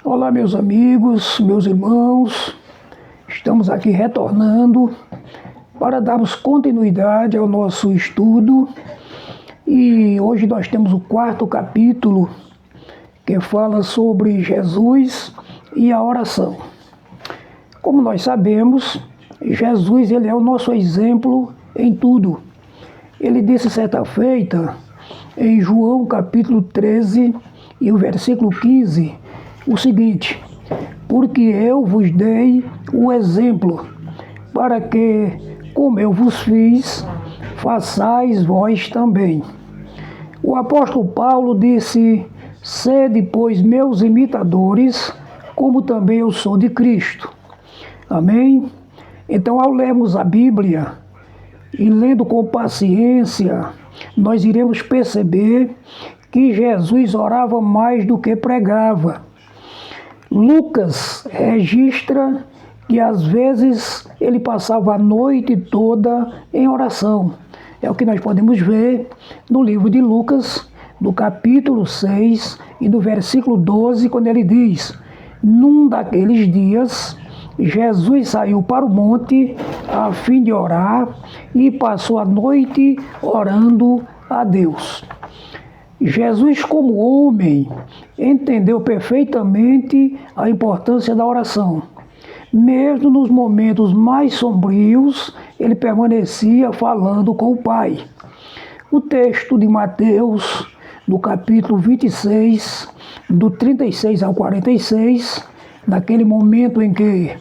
Olá, meus amigos, meus irmãos, estamos aqui retornando para darmos continuidade ao nosso estudo e hoje nós temos o quarto capítulo que fala sobre Jesus e a oração. Como nós sabemos, Jesus ele é o nosso exemplo em tudo. Ele disse certa feita em João capítulo 13 e o versículo 15, o seguinte: porque eu vos dei o exemplo, para que, como eu vos fiz, façais vós também. O apóstolo Paulo disse: sede, pois, meus imitadores, como também eu sou de Cristo. Amém? Então, ao lermos a Bíblia e lendo com paciência, nós iremos perceber que Jesus orava mais do que pregava. Lucas registra que às vezes ele passava a noite toda em oração. É o que nós podemos ver no livro de Lucas, no capítulo 6 e do versículo 12, quando ele diz: num daqueles dias, Jesus saiu para o monte a fim de orar e passou a noite orando a Deus. Jesus, como homem, entendeu perfeitamente a importância da oração. Mesmo nos momentos mais sombrios, ele permanecia falando com o Pai. O texto de Mateus, no capítulo 26, do 36 ao 46, naquele momento em que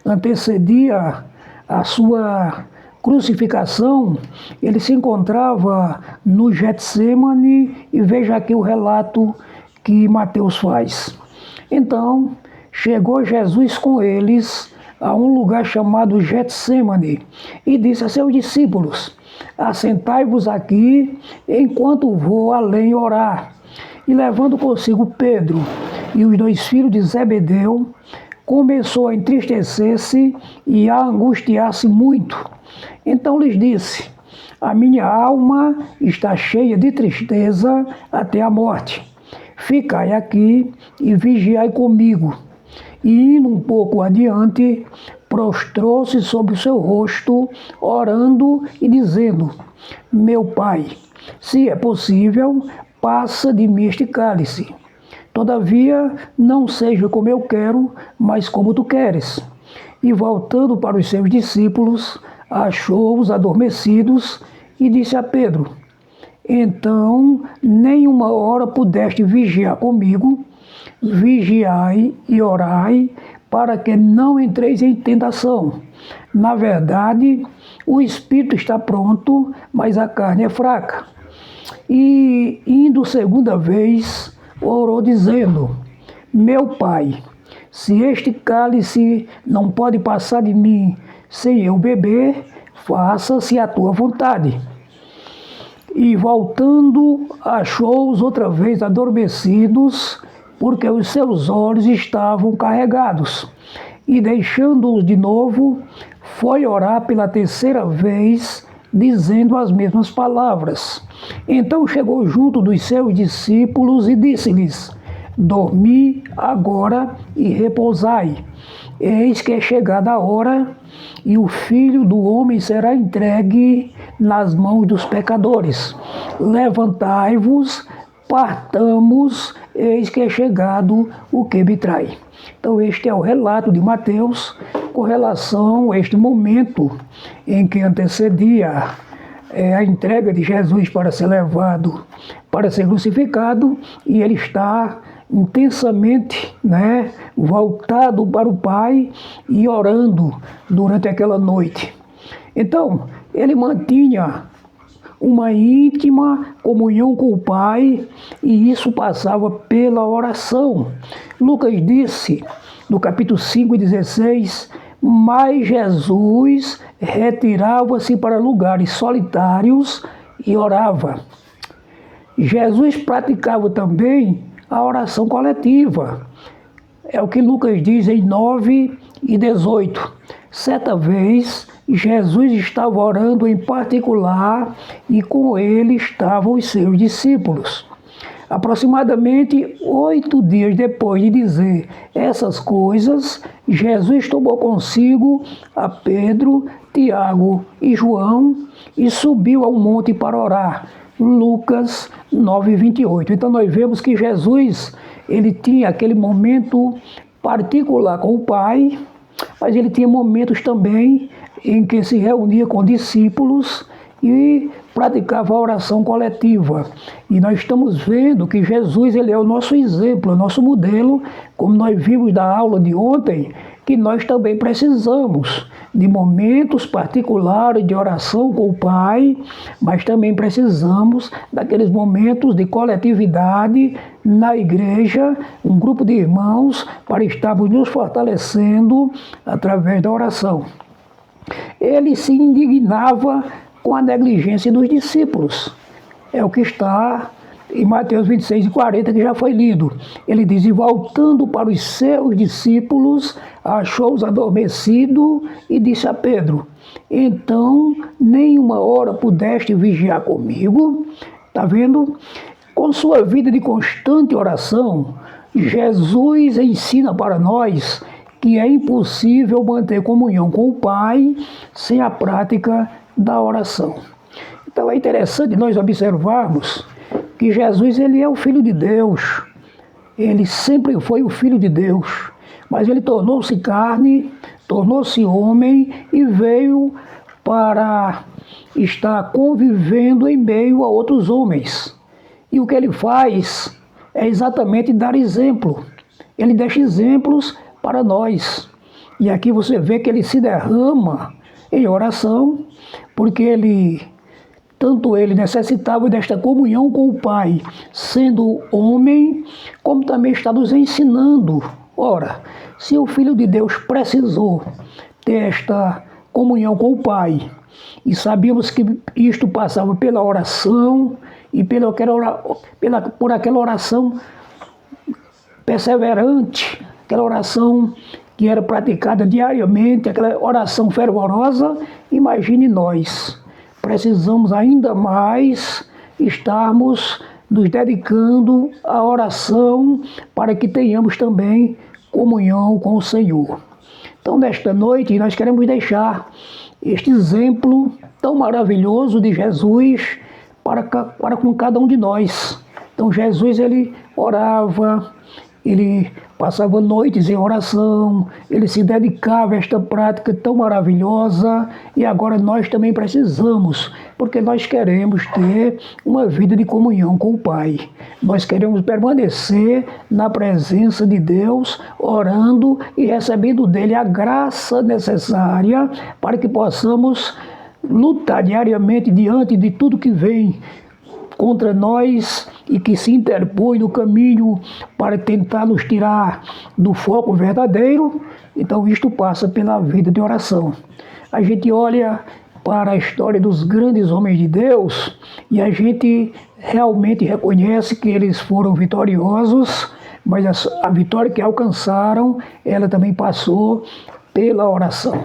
antecedia a sua crucificação, ele se encontrava no Getsêmani e veja aqui o relato que Mateus faz. Então, chegou Jesus com eles a um lugar chamado Getsêmani e disse a seus discípulos: assentai-vos aqui enquanto vou além orar. E levando consigo Pedro e os dois filhos de Zebedeu, começou a entristecer-se e a angustiar-se muito. Então lhes disse: a minha alma está cheia de tristeza até a morte. Ficai aqui e vigiai comigo. E indo um pouco adiante, prostrou-se sobre o seu rosto, orando e dizendo: meu Pai, se é possível, passa de mim este cálice. Todavia, não seja como eu quero, mas como tu queres. E voltando para os seus discípulos, achou-os adormecidos e disse a Pedro: então, nem uma hora pudeste vigiar comigo? Vigiai e orai, para que não entreis em tentação. Na verdade, o espírito está pronto, mas a carne é fraca. E, indo segunda vez, orou dizendo: meu Pai, se este cálice não pode passar de mim sem eu beber, faça-se a tua vontade. E voltando, achou-os outra vez adormecidos, porque os seus olhos estavam carregados. E deixando-os de novo, foi orar pela terceira vez, dizendo as mesmas palavras. Então chegou junto dos seus discípulos e disse-lhes: dormi agora e repousai. Eis que é chegada a hora, e o Filho do Homem será entregue nas mãos dos pecadores. Levantai-vos, partamos, eis que é chegado o que me trai. Então este é o relato de Mateus com relação a este momento em que antecedia a entrega de Jesus para ser levado, para ser crucificado, e ele está intensamente, voltado para o Pai e orando durante aquela noite. Então, ele mantinha uma íntima comunhão com o Pai, e isso passava pela oração. Lucas disse, no capítulo 5 e 16, mas Jesus retirava-se para lugares solitários e orava. Jesus praticava também a oração coletiva. É o que Lucas diz em 9 e 18. Certa vez, Jesus estava orando em particular e com ele estavam os seus discípulos. Aproximadamente 8 dias depois de dizer essas coisas, Jesus tomou consigo a Pedro, Tiago e João e subiu ao monte para orar. Lucas 9:28. Então nós vemos que Jesus, ele tinha aquele momento particular com o Pai, mas ele tinha momentos também em que se reunia com discípulos e praticava a oração coletiva. E nós estamos vendo que Jesus, ele é o nosso exemplo, o nosso modelo, como nós vimos da aula de ontem, que nós também precisamos de momentos particulares de oração com o Pai, mas também precisamos daqueles momentos de coletividade na igreja, um grupo de irmãos, para estarmos nos fortalecendo através da oração. Ele se indignava com a negligência dos discípulos. É o que está em Mateus 26:40, que já foi lido. Ele diz: e voltando para os seus discípulos, achou-os adormecidos e disse a Pedro: então, nem uma hora pudeste vigiar comigo? Está vendo? Com sua vida de constante oração, Jesus ensina para nós que é impossível manter comunhão com o Pai sem a prática da oração. Então é interessante nós observarmos que Jesus, ele é o Filho de Deus. Ele sempre foi o Filho de Deus, mas ele tornou-se carne, tornou-se homem e veio para estar convivendo em meio a outros homens. E o que ele faz é exatamente dar exemplo. Ele deixa exemplos para nós. E aqui você vê que ele se derrama em oração, porque tanto ele necessitava desta comunhão com o Pai, sendo homem, como também está nos ensinando. Ora, se o Filho de Deus precisou ter esta comunhão com o Pai, e sabíamos que isto passava pela oração, e por aquela oração perseverante, aquela oração que era praticada diariamente, aquela oração fervorosa, imagine nós. Precisamos ainda mais estarmos nos dedicando à oração para que tenhamos também comunhão com o Senhor. Então, nesta noite, nós queremos deixar este exemplo tão maravilhoso de Jesus para com cada um de nós. Então, Jesus, ele orava, ele passava noites em oração, ele se dedicava a esta prática tão maravilhosa, e agora nós também precisamos, porque nós queremos ter uma vida de comunhão com o Pai. Nós queremos permanecer na presença de Deus, orando e recebendo dele a graça necessária para que possamos lutar diariamente diante de tudo que vem contra nós e que se interpõe no caminho para tentar nos tirar do foco verdadeiro. Então isto passa pela vida de oração. A gente olha para a história dos grandes homens de Deus e a gente realmente reconhece que eles foram vitoriosos, mas a vitória que alcançaram, ela também passou pela oração.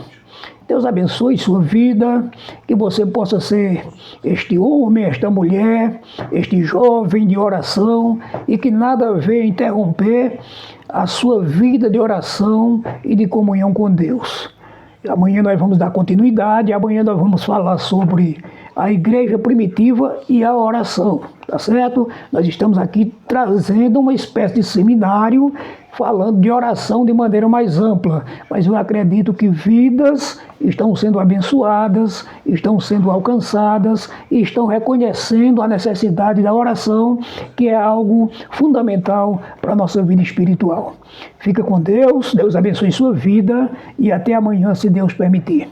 Deus abençoe sua vida, que você possa ser este homem, esta mulher, este jovem de oração, e que nada venha interromper a sua vida de oração e de comunhão com Deus. Amanhã nós vamos dar continuidade, amanhã nós vamos falar sobre a igreja primitiva e a oração, tá certo? Nós estamos aqui trazendo uma espécie de seminário falando de oração de maneira mais ampla, mas eu acredito que vidas estão sendo abençoadas, estão sendo alcançadas e estão reconhecendo a necessidade da oração, que é algo fundamental para a nossa vida espiritual. Fica com Deus, Deus abençoe sua vida e até amanhã, se Deus permitir.